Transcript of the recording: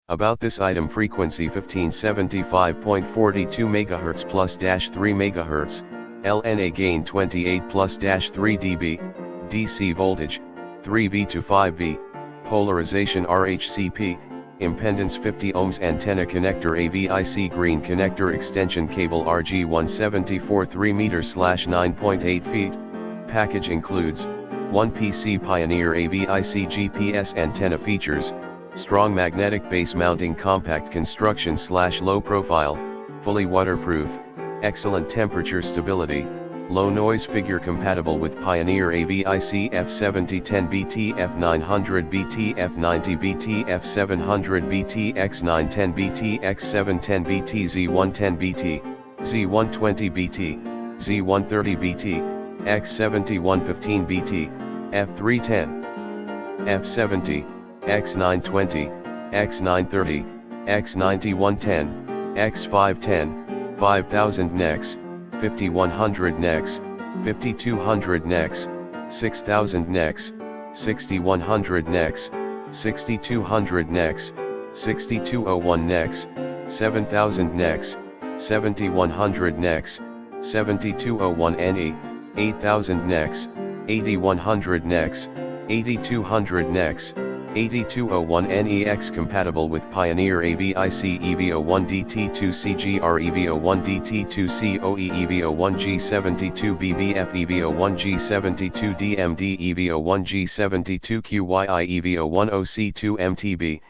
About this item: frequency 1575.42 MHz plus -3 MHz, LNA gain 28 plus -3 dB, DC voltage 3V to 5V, polarization RHCP, impedance 50 ohms, antenna connector AVIC, green connector, extension cable RG174 3 m/9.8 feet. Package includes 1 PC Pioneer AVIC GPS antenna. Features: strong magnetic base mounting, compact construction / low profile, fully waterproof, excellent temperature stability, low noise figure, compatible with Pioneer AVIC F7010BT, F900BT, F90BT, F700BT, X910BT, X710BT, Z110BT, Z120BT, Z130BT, X7115BT, F310, F70, X920, X930, X9110, X510, 5000 NEX, 5100 NEX, 5200 NEX, 6000 NEX, 6100 NEX, 6200 NEX, 6201 NEX, 7000 NEX, 7100 NEX, 7201 NE, 8000 NEX, 8100 NEX, 8200 NEX, 8201 NEX. Compatible with Pioneer AVIC EV01DT2CGR, EV01DT2COE, EV01G72BBF, EV01G72DMD, EV01G72QYI, EV01OC2MTB,